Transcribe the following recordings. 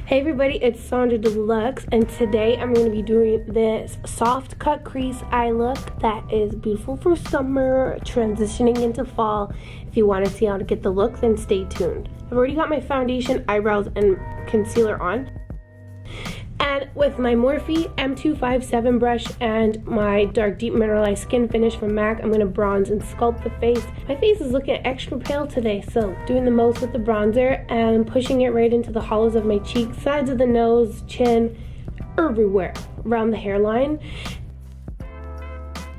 Hey everybody, it's Sandra Deluxe, and today I'm going to be doing this soft cut crease eye look that is beautiful for summer, transitioning into fall. If you want to see how to get the look, then stay tuned. I've already got my foundation, eyebrows, and concealer on. And with my Morphe M257 brush and my dark deep mineralized skin finish from MAC, I'm going to bronze and sculpt the face. My face is looking extra pale today, so doing the most with the bronzer and pushing it right into the hollows of my cheeks, sides of the nose, chin, everywhere around the hairline.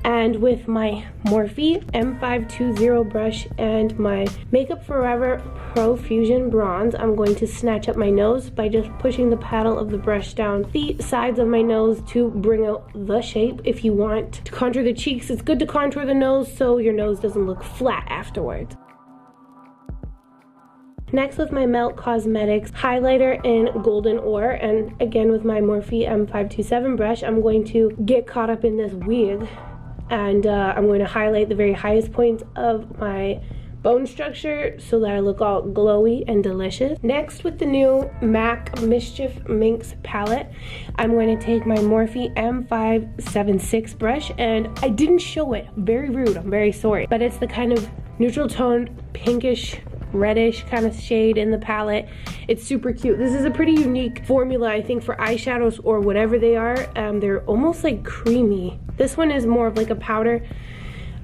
And with my Morphe M520 brush and my Makeup Forever Pro Fusion Bronze, I'm going to snatch up my nose by just pushing the paddle of the brush down the sides of my nose to bring out the shape. If you want to contour the cheeks, it's good to contour the nose so your nose doesn't look flat afterwards. Next, with my Melt Cosmetics highlighter in Golden Ore, and again with my Morphe M527 brush, I'm going to get caught up in this wig. And I'm going to highlight the very highest points of my bone structure so that I look all glowy and delicious. Next, with the new MAC Mischief Minx palette, I'm going to take my Morphe M576 brush, and I didn't show it. Very rude, I'm very sorry. But it's the kind of neutral toned pinkish reddish kind of shade in the palette. It's super cute. This is a pretty unique formula, I think, for eyeshadows or whatever they are. They're almost like creamy. This one is more of like a powder,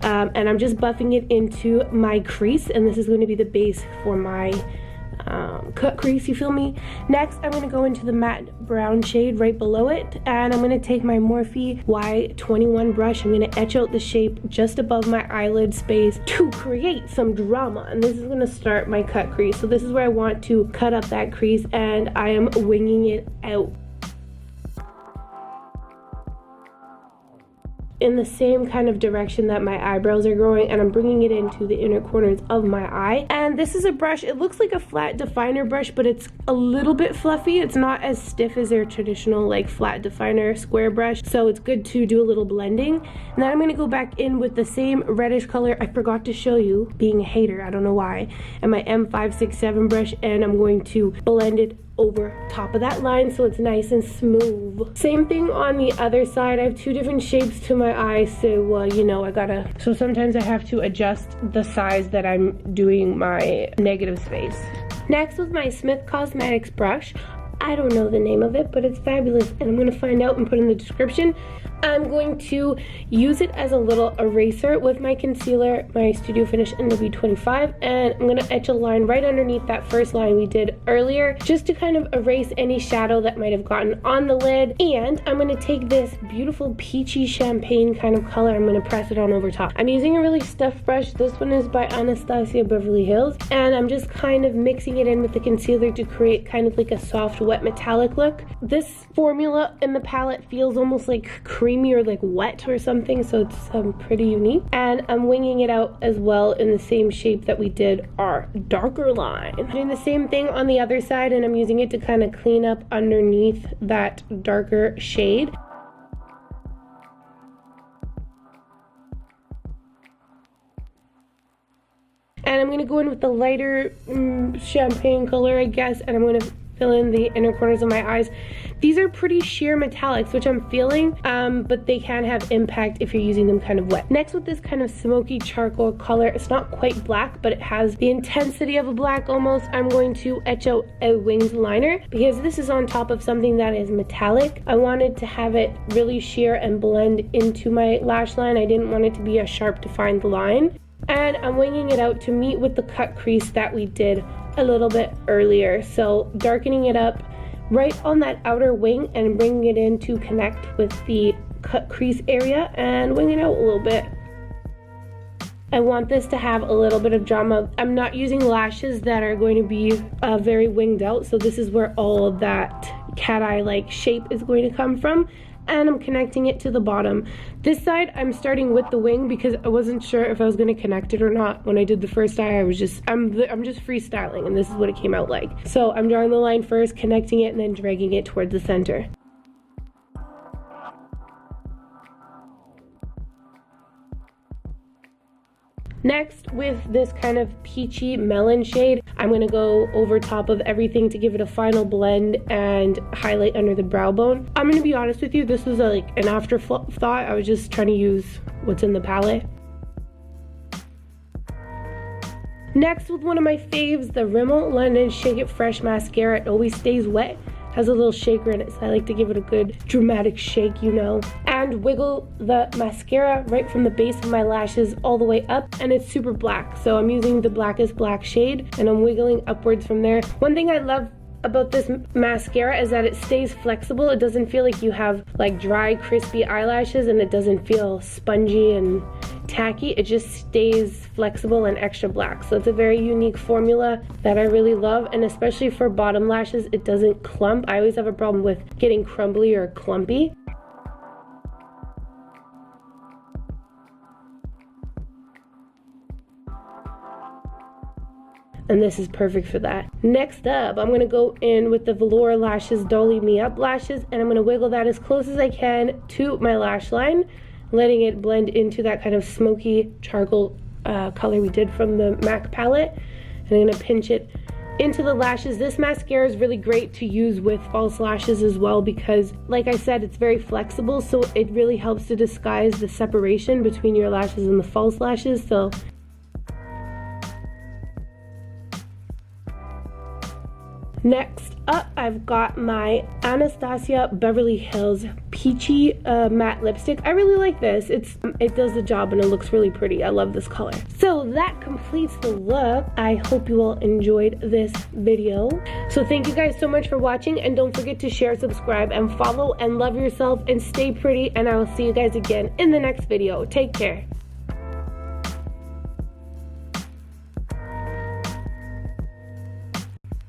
and I'm just buffing it into my crease, and this is going to be the base for my cut crease, you feel me? Next, I'm going to go into the matte brown shade right below it, and I'm going to take my Morphe Y21 brush. I'm going to etch out the shape just above my eyelid space to create some drama, and this is going to start my cut crease. So this is where I want to cut up that crease, and I am winging it out in the same kind of direction that my eyebrows are growing, and I'm bringing it into the inner corners of my eye. And this is a brush, it looks like a flat definer brush, but it's a little bit fluffy. It's not as stiff as their traditional like flat definer square brush, so it's good to do a little blending. And then I'm going to go back in with the same reddish color I forgot to show you, being a hater, I don't know why, and my M567 brush, and I'm going to blend it over top of that line so it's nice and smooth. Same thing on the other side. I have two different shapes to my eyes, so you know, so sometimes I have to adjust the size that I'm doing my negative space. Next, with my Smith Cosmetics brush, I don't know the name of it, but it's fabulous, and I'm going to find out and put in the description. I'm going to use it as a little eraser with my concealer, my Studio Finish NW25, and I'm going to etch a line right underneath that first line we did earlier, just to kind of erase any shadow that might have gotten on the lid. And I'm going to take this beautiful peachy champagne kind of color, I'm going to press it on over top. I'm using a really stuffed brush. This one is by Anastasia Beverly Hills, and I'm just kind of mixing it in with the concealer to create kind of like a soft wet metallic look. This formula in the palette feels almost like creamy or like wet or something, so it's pretty unique. And I'm winging it out as well in the same shape that we did our darker line. I'm doing the same thing on the other side, and I'm using it to kind of clean up underneath that darker shade. And I'm going to go in with the lighter champagne color, I guess, and I'm going to fill in the inner corners of my eyes. These are pretty sheer metallics, which I'm feeling, but they can have impact if you're using them kind of wet. Next, with this kind of smoky charcoal color, it's not quite black, but it has the intensity of a black almost. I'm going to etch out a winged liner because this is on top of something that is metallic. I wanted to have it really sheer and blend into my lash line. I didn't want it to be a sharp defined line. And I'm winging it out to meet with the cut crease that we did a little bit earlier. So darkening it up right on that outer wing and bringing it in to connect with the cut crease area and wing it out a little bit. I want this to have a little bit of drama. I'm not using lashes that are going to be very winged out, so this is where all of that cat eye like shape is going to come from. And I'm connecting it to the bottom. This side, I'm starting with the wing because I wasn't sure if I was going to connect it or not. When I did the first eye, I'm just freestyling, and this is what it came out like. So I'm drawing the line first, connecting it, and then dragging it towards the center. Next, with this kind of peachy melon shade, I'm going to go over top of everything to give it a final blend and highlight under the brow bone. I'm going to be honest with you, this was like an afterthought. I was just trying to use what's in the palette. Next, with one of my faves, the Rimmel London Shake It Fresh Mascara. It always stays wet. Has a little shaker in it, so I like to give it a good dramatic shake, you know. And wiggle the mascara right from the base of my lashes all the way up, and it's super black. So I'm using the blackest black shade, and I'm wiggling upwards from there. One thing I love about this mascara is that it stays flexible. It doesn't feel like you have like dry, crispy eyelashes, and it doesn't feel spongy and tacky. It just stays flexible and extra black. So it's a very unique formula that I really love, and especially for bottom lashes, it doesn't clump. I always have a problem with getting crumbly or clumpy. And this is perfect for that. Next up, I'm gonna go in with the Velour Lashes Dolly Me Up lashes, and I'm gonna wiggle that as close as I can to my lash line, letting it blend into that kind of smoky charcoal color we did from the MAC palette. And I'm gonna pinch it into the lashes. This mascara is really great to use with false lashes as well because, like I said, it's very flexible, so it really helps to disguise the separation between your lashes and the false lashes. So next up, I've got my Anastasia Beverly Hills Peachy matte lipstick. I really like this. It does the job and it looks really pretty. I love this color. So that completes the look. I hope you all enjoyed this video. So thank you guys so much for watching, and don't forget to share, subscribe, and follow, and love yourself and stay pretty, and I will see you guys again in the next video. Take care.